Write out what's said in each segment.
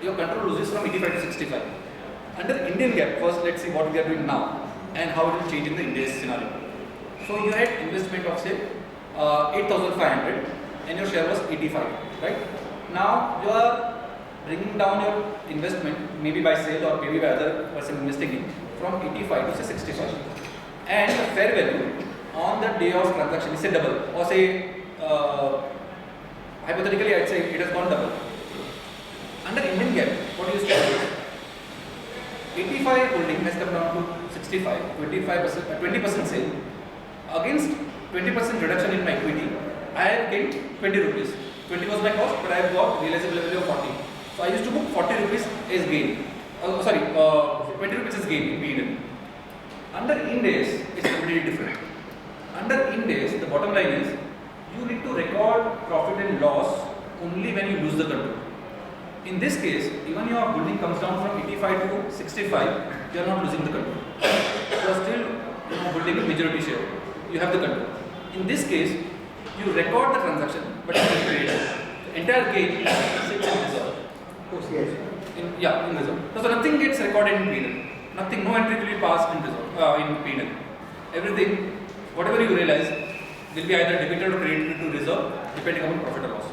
your control loses from 85 to 65. Under Indian GAAP, first let's see what we are doing now and how it will change in the IND-AS scenario. So you had investment of say 8,500 and your share was 85, right? Now you are bringing down your investment maybe by sale or maybe by other person investing in from 85 to say 65, and the fair value on the day of transaction is say double, or say hypothetically I'd say it has gone double. Under Indian GAAP, what you say is 85 holding has come down to 65, 20% sale. Against 20% reduction in my equity, I have gained 20 rupees. 20 was my cost, but I have got realizable value of 40. So I used to book 40 rupees as gain. 20 rupees as gain in P&L. Under IND-AS, it's completely different. Under IND-AS, the bottom line is you need to record profit and loss only when you lose the control. In this case, even your holding comes down from 85 to 65, you are not losing the control. You are still holding a majority share. You have the control. In this case, you record the transaction, but it is paid. The entire gain sits in reserve. In reserve. So nothing gets recorded in P&L. Nothing, no entry will be passed in reserve, in P&L. Everything, whatever you realize, will be either debited or credited to reserve, depending on profit or loss.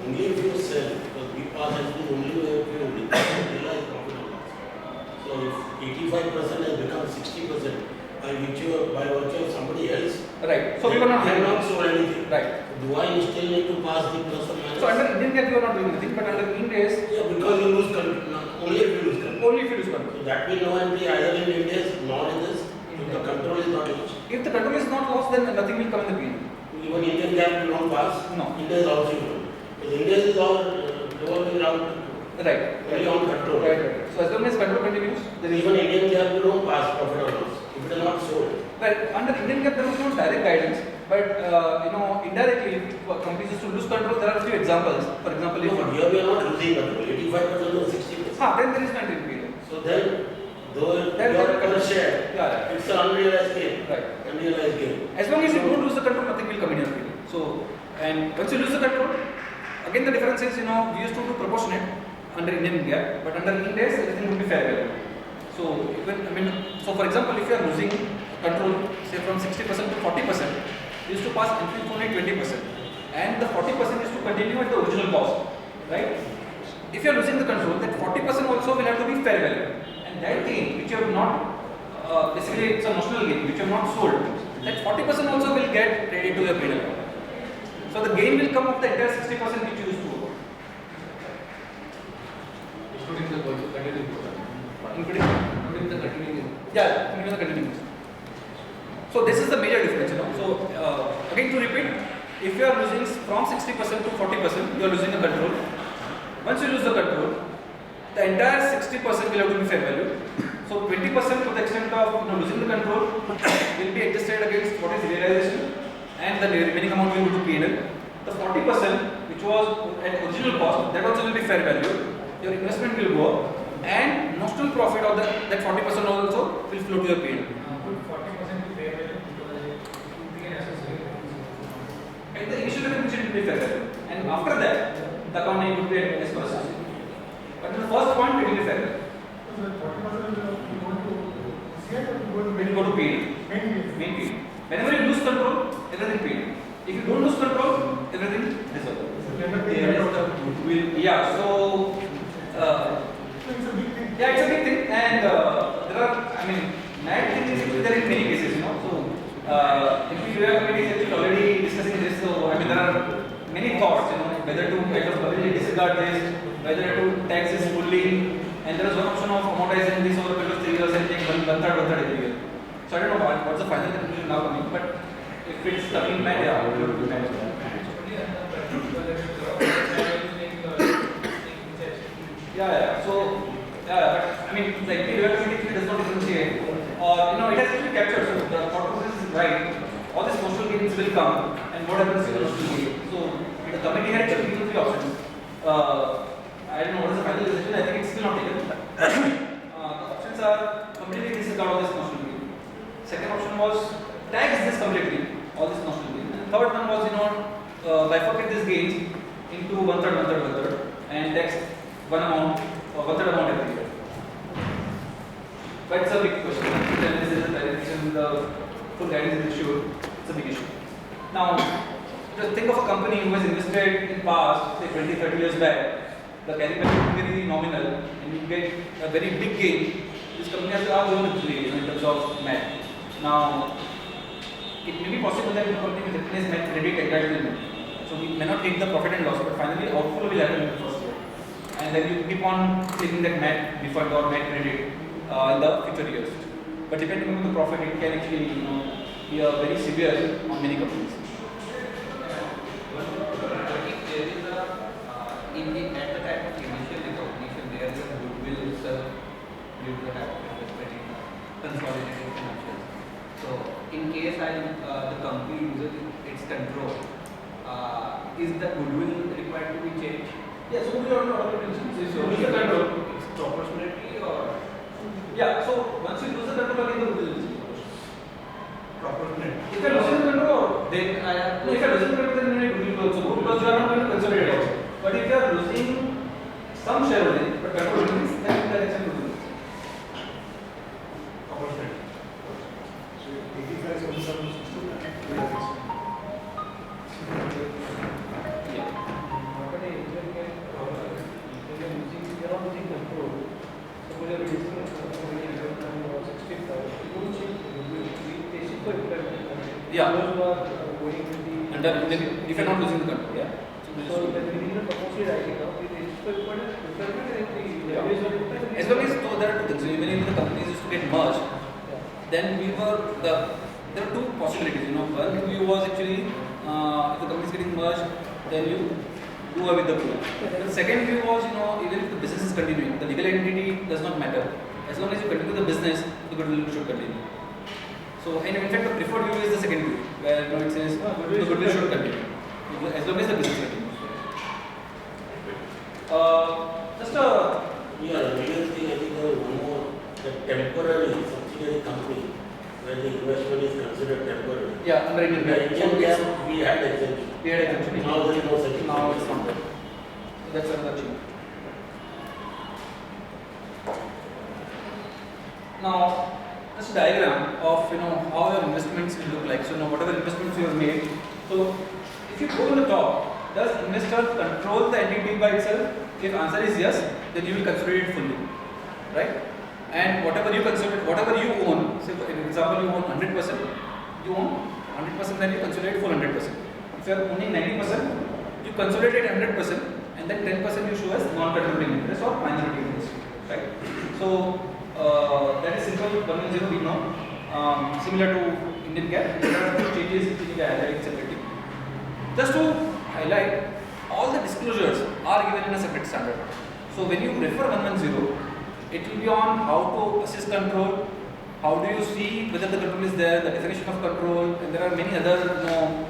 Only if you sell, because BPAS has been only if you realize profit or loss. So if 85% has become 60% by virtue of somebody else, right? So we were not sold anything. Right. Do I still need to pass the plus or minus? So under Indian GAAP you are not doing anything, but under IND-AS, because you lose control. Only if you lose control. Only if you lose control. So that will no entry either in IND-AS nor in this. If the control is not lost. If the control is not lost, then nothing will come in the P&L. Even Indian GAAP will not pass. No. IND-AS also will. Because IND-AS is all revolving around. Right. Only on control. Right. So as long as control continues, then even Indian GAAP will not pass profit or loss if it is not sold. Right. Under Indian GAAP there was no direct guidance, but indirectly, if companies used to lose control, there are a few examples. For example, if here we are not losing control, 85% or 60%. Then there is no entry in P&L. So then, though your per share, it's an unrealized gain. Right. Unrealized gain. As long as you don't lose the control, nothing will come in your P&L. So, and once you lose the control, again the difference is, we used to do proportionate under Indian GAAP, but under IND-AS everything would be fair value. So, so for example, if you are losing control, say from 60% to 40%, you used to pass entry only 20%, and the 40% is to continue at the original cost, right? If you are losing the control, that 40% also will have to be fair value, and that gain which you have not, basically it's a notional gain which you have not sold, that 40% also will get credited to your P&L. So the gain will come of the entire 60% which you used to own. Including the continuing. Yeah, including the continuing. So this is the major difference, So again to repeat, if you are losing from 60% to 40%, you are losing the control. Once you lose the control, the entire 60% will have to be fair value. So 20% to the extent of losing the control will be adjusted against what is realization, and the remaining amount will go to P&L. The 40% which was at original cost, that also will be fair value. Your investment will go up, and notional profit of that 40% also will flow to your P&L. 40% is fair value because at the initial level, it will be fair value, and after that, the accounting would be at S process. But in the first point, it will be fair value. So 40% will go to P&L. Main P&L. Whenever you lose control, everything P&L. If you don't lose control, everything reserve. Yeah, so it's a big thing. Yeah, it's a big thing, and there are, mad thing is there in many cases, So if we have committee already discussing this, so there are many thoughts, whether to kind of completely disregard this, whether to tax this fully, and there is one option of amortizing this over a period of 3 years and take one third every year. So I don't know what's the final conclusion now coming, but if it's stuck in mind, yeah, it will be managed. So, but the Indirect Taxation does not differentiate, or it has to be captured. So the thought process is right. All these notional gains will come, and what happens to the notional gain? So the committee had chosen 3 options. I don't know what is the final decision. I think it's still not taken. The options are completely disregard all this notional gain. Second option was tax this completely, all this notional gain. And third one was bifurcate these gains into one third. and tax one amount or one third amount every year. But it's a big question. Then this is the clarification, the full guidance is issued. It's a big issue. Now, just think of a company who has invested in past, say 20, 30 years back. The carry value is very nominal, and you get a very big gain. This company has our own actually in terms of MAT. Now, it may be possible that the company will recognize MAT credit entitlement. So we may not take the profit and loss, but finally outflow will happen in the first year. And then you keep on taking that MAT refund or MAT credit in the future years. But depending on the profit, it can actually be very severe on many companies. If there is a at the time of initial recognition, there is a goodwill itself due to have investment in consolidated financials. So, in case the company loses its control, is the goodwill required to be changed? Yeah, so we are not going to change. So, lose the control. It's proportionality or Yeah, so once you lose the control, again the goodwill is proportionate? If you are losing the control, Then I have if you are losing the control, then you will also go because you are not going to consolidate also. But if you are losing some shareholding, but control remains, then the action will lose. proportionate. So 85 is also some Yeah. but if you are losing control, suppose you are using 65, you don't change the for implementation. Yeah. Those who are going with the Under if you are not losing the control, yeah. so when we are proposing writing now, it is for implementation and the As long as there are two things, even if the companies used to get merged, then we were there are two possibilities. One view was actually if the company is getting merged, then you do away with the goodwill. The second view was even if the business is continuing, the legal entity does not matter. As long as you continue the business, the goodwill should continue. So, and in fact, the preferred view is the second view, where it says the goodwill should continue as long as the business continues. Just a Yeah, real thing, I think there was one more, the temporary subsidiary company, where the investment is considered temporary. yeah under Indian In GAAP. Indian GAAP, we had exemption. We had exemption. Now there is no such. Now it's not there. So that's another change. Now, just a diagram of how your investments will look like. So whatever investments you have made. So if you go to the top, does investor control the entity by itself? If answer is yes, then you will consolidate it fully, right? And whatever you consolidate, whatever you own, say for example you own 100%, you own 100%, then you consolidate full 100%. If you are owning 90%, you consolidate 100%, and then 10% you show as non-controlling interest or minority interest, right? So that is simple 110 we know. Similar to Indian GAAP, there are two changes which we need to highlight separately. Just to highlight, all the disclosures are given in a separate standard. So when you refer 110, it will be on how to assess control, how do you see whether the control is there, the definition of control, and there are many other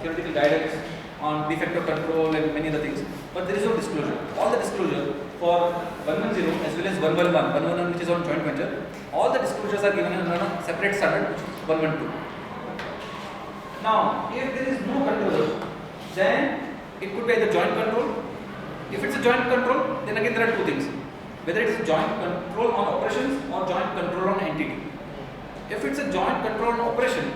theoretical guidance on defect of control and many other things. But there is no disclosure. All the disclosure for 110 as well as 111 which is on joint venture, all the disclosures are given in a separate standard which is 112. Now, if there is no control, then it could be either joint control. If it's a joint control, then again there are two things. Whether it is joint control on operations or joint control on entity. If it's a joint control on operation,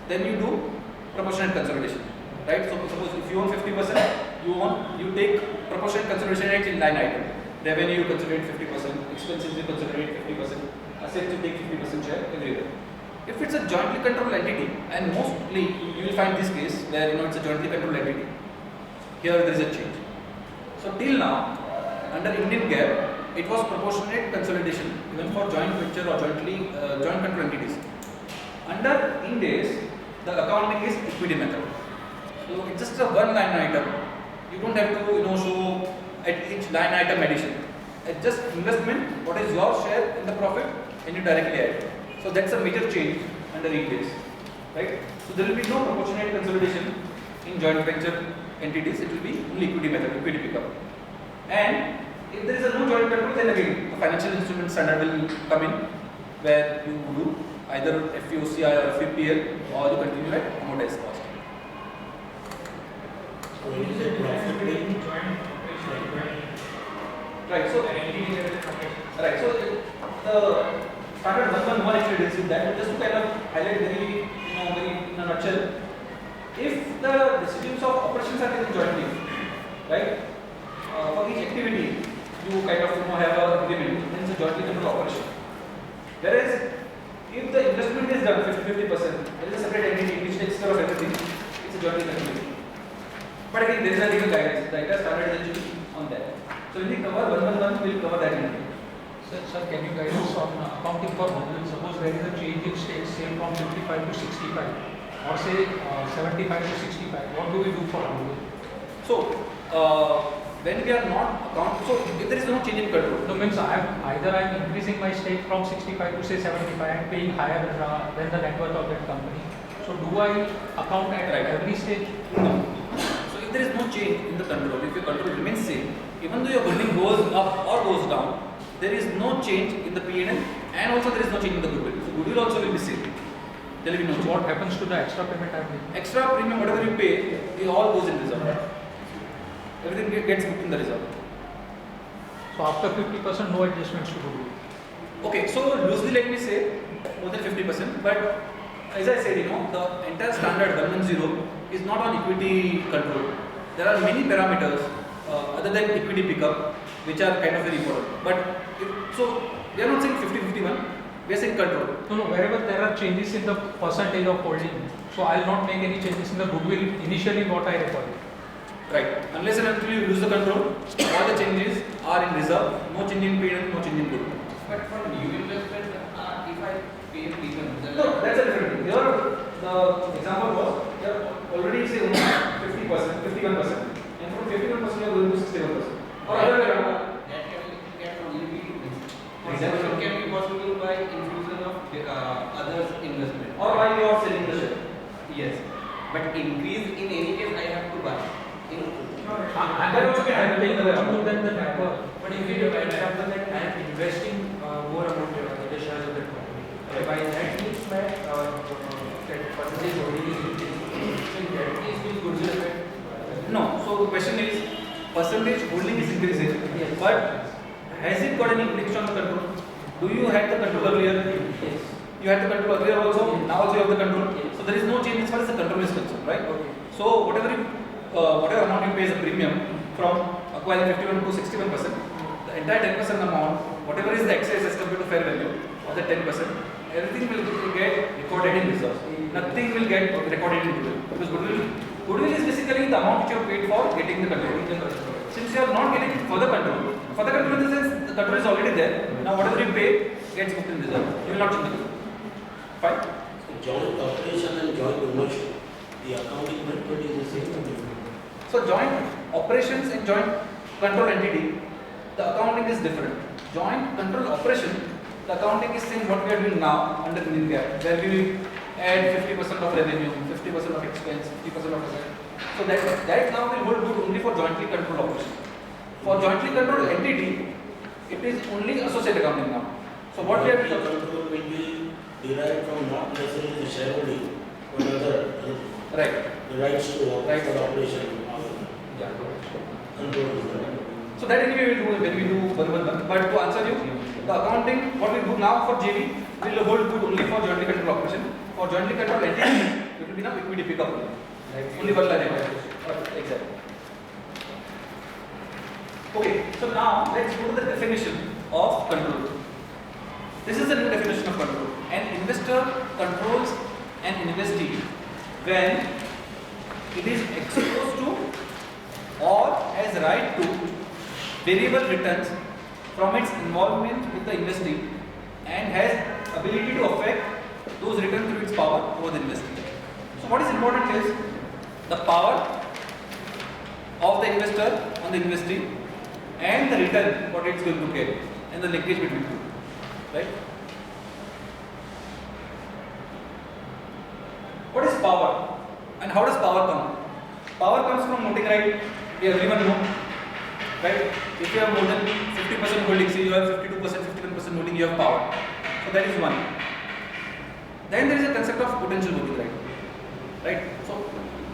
then you do proportionate consolidation, right? So suppose if you own 50%, you take proportionate consolidation rates in line item. Revenue you consolidate 50%, expenses you consolidate 50%, assets you take 50% share everywhere. If it's a jointly controlled entity, and mostly you will find this case where it's a jointly controlled entity, here there is a change. So till now, under Indian GAAP, it was proportionate consolidation even for joint venture or joint control entities. Under IND-AS, the accounting is equity method. So it's just a one line item. You don't have to show at each line item addition. It's just investment, what is your share in the profit, and you directly add. So that's a major change under IND-AS, right? So there will be no proportionate consolidation in joint venture entities. It will be only equity method, equity pickup. And if there is a no joint control, then again the financial instrument standard will come in, where you do either FVOCI or FVPL, or you continue at amortized cost. So when you say profit, joint operation, Right. So entity level affect. right. So the standard 111 actually deals with that. But just to kind of highlight very in a nutshell, if the decisions of operations are taken jointly, right? For each activity, you kind of have a agreement. Then it's a jointly controlled operation. Whereas if the investment is done 50-50%, there is a separate entity which takes care of everything. It's a jointly controlled. But again, there is a legal guidance. The entire standardization on that. So when we cover 111, we will cover that entity. Sir, can you guide us on accounting for goodwill? Suppose there is a change in state, say from 55 to 65, or say 75 to 65. What do we do for goodwill? So when we are not so if there is no change in control. No, means I'm increasing my stake from 65 to say 75 and paying higher than the net worth of that company. So do I account at every stage? No. So if there is no change in the control, if your control remains same, even though your holding goes up or goes down, there is no change in the P&L and also there is no change in the goodwill. So goodwill also will be same. There will be no change. What happens to the extra payment I made? Extra premium, whatever you pay, it all goes in reserve. Everything gets booked in the reserve. So after 50%, no adjustments to goodwill. Okay, so loosely let me say more than 50%, but as I said, the entire standard 110 is not on equity control. There are many parameters other than equity pickup which are kind of very important. But so we are not saying 50-51, we are saying control. No, wherever there are changes in the percentage of holding, so I will not make any changes in the goodwill initially what I recorded. Right. Unless and until you lose the control, all the changes are in reserve, no change in P&L, no change in goodwill. But for new investment, if I pay premium, then No, that's a different thing. Here, the example was, you are already say 50%, 51%, and from 51% you are going to 61%. Or other way around. that can only be Exactly. it can be possible by infusion of others' investment. Or by you are selling the share. Yes, but increase in any case I have to buy. That also can happen more than the net worth. But if you give an example that I am investing more amount in the shares of the company, by that means my percentage holding is increasing. So in that case, will goodwill affect? No. So the question is, percentage holding is increasing, Yes. but has it got any implication on the control? Do you have the control earlier? Yes. You had the control earlier also. Yes. Now also you have the control. Yes. So there is no change as far as the control is concerned, right? Okay. So whatever amount you pay as a premium from acquiring 51 to 61%, the entire 10% amount, whatever is the excess as compared to fair value of the 10%, everything will get recorded in reserves. Nothing will get recorded in goodwill, because goodwill is basically the amount which you have paid for getting the control. Since you are not getting further control in the sense the control is already there. Now whatever you pay gets booked in reserve. You will not change the goodwill. Fine. So joint operation and joint ownership, the accounting method is the same or different? So joint operations and joint control entity, the accounting is different. Joint control operation, the accounting is same what we are doing now under IND-AS, where we add 50% of revenue, 50% of expense, 50% of asset. So that now will hold good only for jointly controlled operation. For jointly controlled entity, it is only associate accounting now. So what we are The control will be derived from not necessarily the shareholding, but other right. the rights to Rights. for operation. Yeah. Control. So that anyway we will do when we do 111. But to answer you, the accounting, what we do now for JV, will hold good only for jointly controlled operation. For jointly controlled entity, it will be now equity pickup only. Only one line item. Exactly. Okay, so now let's go to the definition of control. This is the new definition of control. An investor controls an investee when it is exposed to or has right to variable returns from its involvement with the investee and has ability to affect those returns through its power over the investee. So what is important is the power of the investor on the investee and the return what it's going to get and the linkage between two, right? What is power and how does power come? Power comes from voting right. We everyone know, right? If you have more than 50% holding, say you have 52%, 51% holding, you have power. So that is one. Then there is a concept of potential voting right. So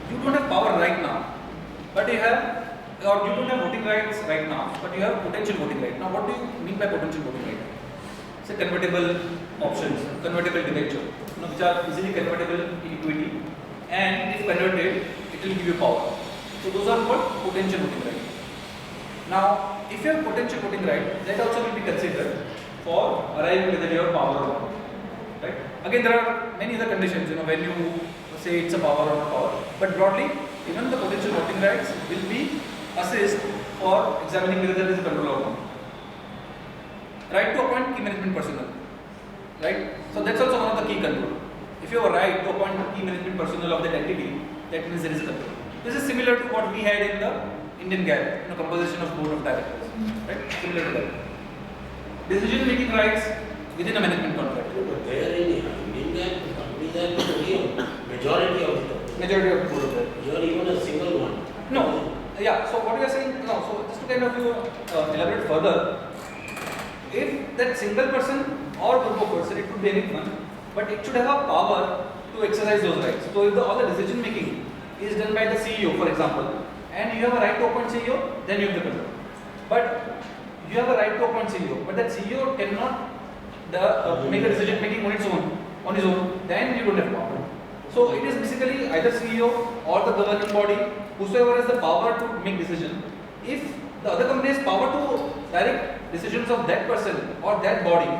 you don't have power right now, but you have or you don't have voting rights right now, but you have potential voting right. Now, what do you mean by potential voting right? Say convertible options, convertible debenture, which are easily convertible in equity, and if converted, it will give you power. So those are called potential voting right. Now, if you have potential voting right, that also will be considered for arriving whether you have power or not. Right? Again, there are many other conditions. When you say it's a power or not power, but broadly, even the potential voting rights will be assessed for examining whether there is a control or not. Right to appoint key management personnel. Right? So that's also one of the key control. If you have a right to appoint key management personnel of that entity, that means there is control. This is similar to what we had in the Indian GAAP, composition of board of directors. Right? Similar to that. Decision making rights within a management contract. But there in Indian GAAP, the companies are only majority of the Majority of the board of directors. You are even a single one. No. Yeah. So what we are saying now, so just to kind of elaborate further, if that single person or group of person, it could be anyone, but it should have a power to exercise those rights. So if all the decision making is done by the CEO, for example, and you have a right to appoint CEO, then you have the control. But you have a right to appoint CEO, but that CEO cannot make a decision making on his own, then you don't have power. So it is basically either CEO or the governing body, whosoever has the power to make decision. If the other company has power to direct decisions of that person or that body,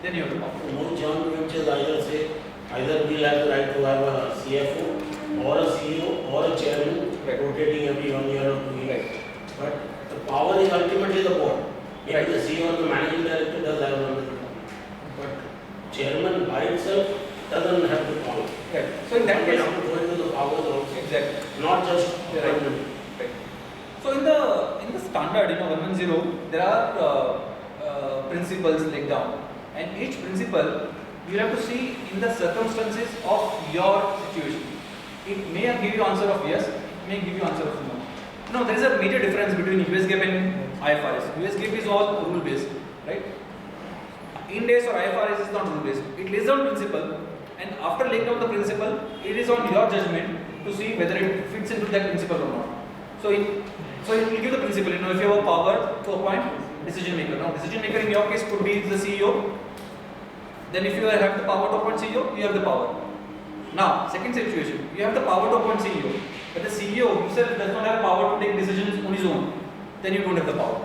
then you have the power. Most joint ventures either we'll have the right to have a CFO or a CEO or a chairman rotating every 1 year or 2 years. But the power is ultimately the board. Maybe the CEO or the managing director does have one, but chairman by itself doesn't have the power. Right. So in that case, have to go into the powers also. exactly. Not just Right. Right. So in the standard, 110, there are principles laid down, and each principle you have to see in the circumstances of your situation. It may give you answer of yes, it may give you answer of no. No, there is a major difference between US GAAP and IFRS. US GAAP is all rule based, right? IND-AS or IFRS is not rule based. It lays down principle, and after laying down the principle, it is on your judgment to see whether it fits into that principle or not. So it will give the principle. If you have a power to appoint decision maker. Now, decision maker in your case could be the CEO. Then, if you have the power to appoint CEO, you have the power. Now, second situation, you have the power to appoint CEO, but the CEO himself does not have power to take decisions on his own. Then you don't have the power.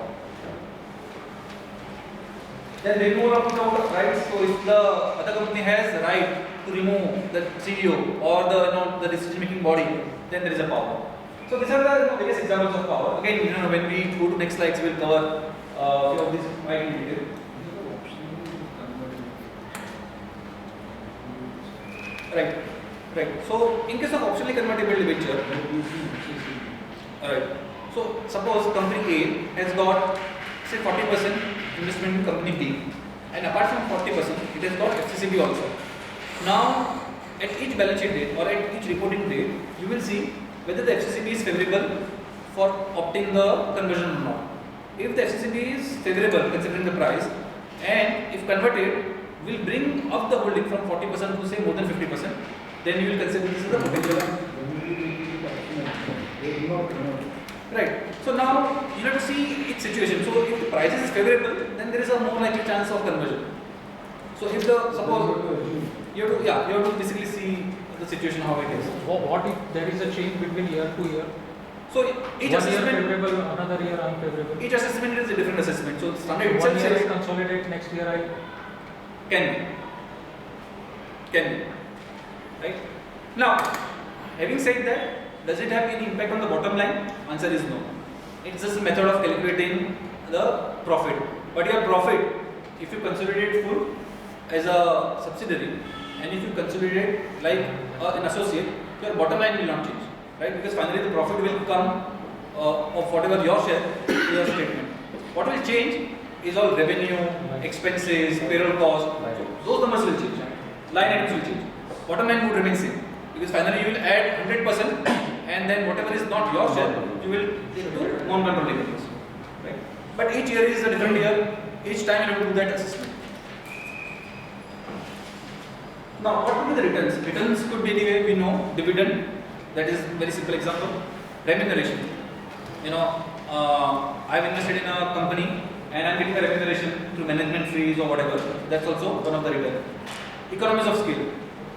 Then removal of rights. So if the other company has the right to remove the CEO or the decision making body, then there is a power. So these are the various examples of power. Again, when we go to next slides, we will cover a few of these quite in detail. Right. Right. So in case of optionally convertible debenture, alright. So suppose company A has got say 40% investment in company B, and apart from 40%, it has got FCCB also. Now, at each balance sheet date or at each reporting date, you will see whether the FCCB is favorable for opting the conversion or not. If the FCCB is favorable considering the price, and if converted, will bring up the holding from 40% to say more than 50%, then you will consider this as the potential. Right. So now you have to see its situation. So if the price is favorable, then there is a more likely chance of conversion. So if suppose you have to basically see the situation how it is. What if there is a change between year to year? So each One assessment, year favorable, another year unfavorable. each assessment is a different assessment. So standard One itself year says I consolidate, next year I can be. Right? Now, having said that, does it have any impact on the bottom line? Answer is no. It's just a method of calculating the profit. But your profit, if you consolidate full as a subsidiary, and if you consolidate like an associate, your bottom line will not change, right? Because finally the profit will come of whatever your share to your statement. What will change is all revenue, expenses, payroll cost. Those numbers will change. Line items will change. Bottom line would remain same, because finally you will add 100%, and then whatever is not your share, you will take to non-controlling interest, right? But each year is a different year. Each time you have to do that assessment. Now, what would be the returns? Returns could be anyway, we know, dividend, that is very simple example. Remuneration. I've invested in a company and I'm getting a remuneration through management fees or whatever. That's also one of the return. Economies of scale.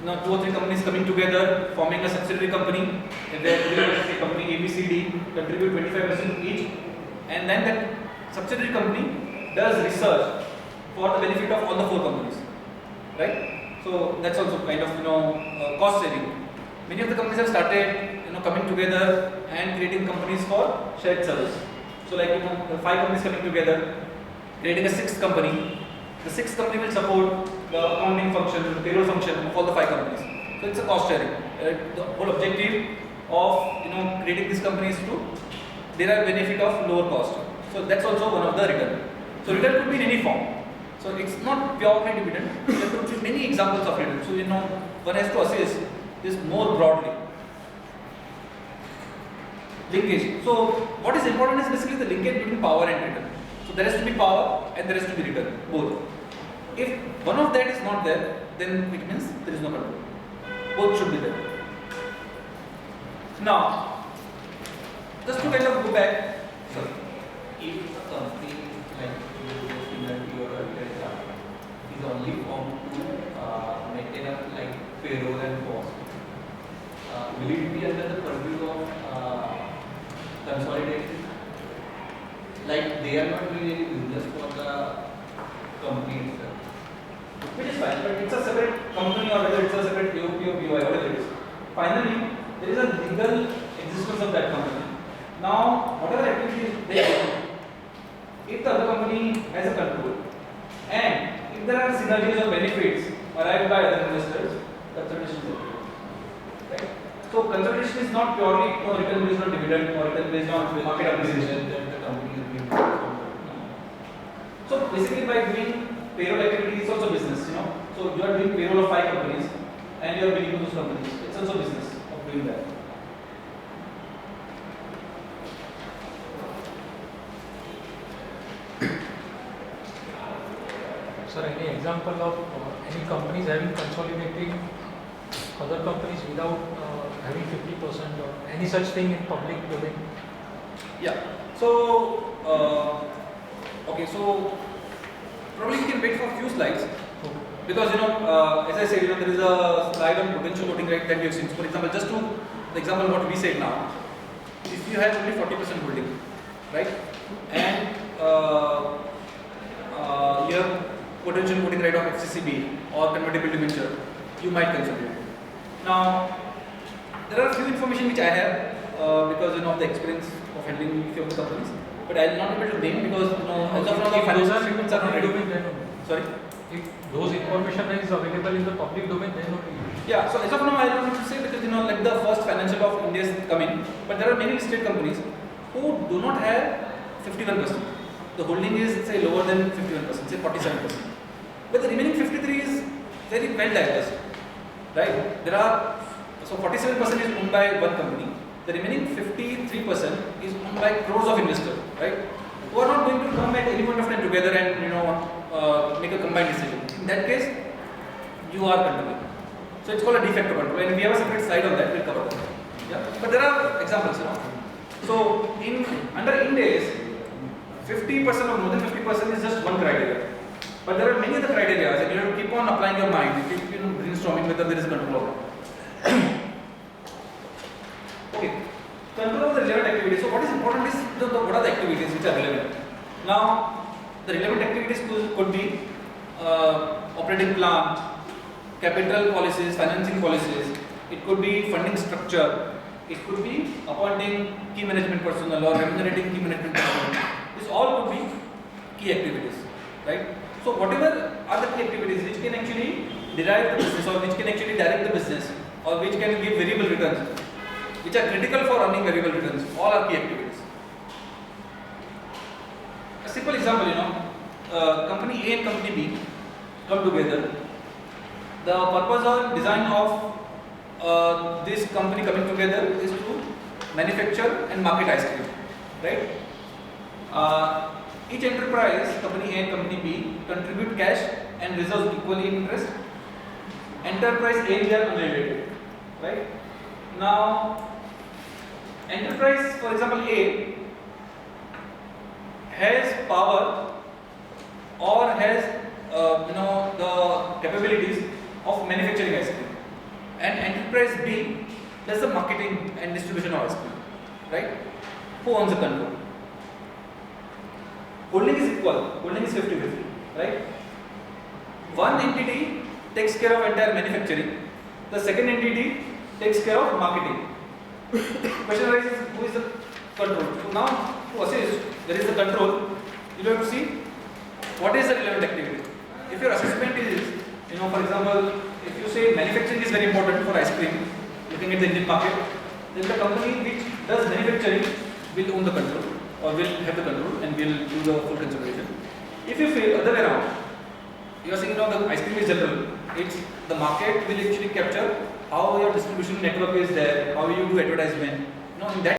Now 2 or 3 companies coming together, forming a subsidiary company, and where say company ABCD contribute 25% each, and then that subsidiary company does research for the benefit of all the 4 companies, right? So that's also kind of cost saving. Many of the companies have started coming together and creating companies for shared service. So like 5 companies coming together, creating a 6th company. The 6th company will support the accounting function, the payroll function of all the 5 companies. So it's a cost sharing. The whole objective of creating these companies to derive benefit of lower cost. So that's also one of the return. So return could be in any form. So it's not purely dividend. There could be many examples of return. So one has to assess this more broadly. Linkage. So what is important is basically the linkage between power and return. So there has to be power and there has to be return, both. If one of that is not there, then it means there is no control. Both should be there. Now, just to kind of go back. Sorry. If a company like similar to your earlier example is only formed to maintain up like payroll and cost, will it be under the purview of consolidation? Like they are not doing any business for the company itself. Which is fine, but it's a separate company or whether it's a separate AOP or BOI, whatever it is. Finally, there is a legal existence of that company. Now, whatever activities they do, if the other company has a control and if there are synergies or benefits arrived by other investors, consolidation is okay. Right? So, consolidation is not purely return based on dividend or return based on market appreciation. That the company is being transformed. So, basically, by doing payroll activity is also business, So you are doing payroll of 5 companies and you are billing those companies. It's also business of doing that. Sir, any example of any companies having consolidating other companies without having 50% or any such thing in public domain? Yeah. So, okay. So probably we can wait for a few slides because as I said, there is a slide on potential voting right that we have seen. So for example, just to the example what we said now, if you have only 40% holding, right, and you have potential voting right of FCCB or convertible debenture, you might consolidate. Now, there are a few information which I have because of the experience of handling few of the companies, but I will not be able to name because as of now the financial statements are not ready. Sorry. If those information is available in the public domain, then only. Yeah. So as of now, I don't want to say because like the first financial of India is coming, but there are many listed companies who do not have 51%. The holding is say lower than 51%, say 47%. But the remaining 53 is very well diverse, right? There are so 47% is owned by one company. The remaining 53% is owned by crores of investors, right? Who are not going to come at any point of time together and make a combined decision. In that case, you are controlling. So it's called a de facto control, and we have a separate slide on that. We'll cover that. Yeah, but there are examples, So under IND-AS, 50% or more than 50% is just one criteria. But there are many other criteria, and you have to keep on applying your mind, keep brainstorming whether there is a control or not. Okay, control of the relevant activities. So what is important is what are the activities which are relevant. Now, the relevant activities could be operating plan, capital policies, financing policies. It could be funding structure. It could be appointing key management personnel or remunerating key management personnel. This all could be key activities, right? So whatever are the key activities which can actually derive the business or which can actually direct the business or which can give variable returns, which are critical for earning variable returns, all are key activities. A simple example, company A and company B come together. The purpose or design of this company coming together is to manufacture and market ice cream, right? Each enterprise, company A and company B, contribute cash and reserves equally in interest. Enterprise A and B are unrelated, right? Now, enterprise, for example, A has power or has the capabilities of manufacturing ice cream, and enterprise B does the marketing and distribution of ice cream, right? Who owns the control? Holding is equal, holding is 50-50, right? One entity takes care of entire manufacturing, the second entity takes care of marketing. Question arises, who is the control? So now to assess there is the control, you have to see what is the relevant activity. If your assessment is, for example, if you say manufacturing is very important for ice cream, looking at the Indian market, then the company which does manufacturing will own the control or will have the control and will do the full consideration. If you feel other way around, you are saying the ice cream is general, it's the market will actually capture how your distribution network is there, how you do advertisement. In that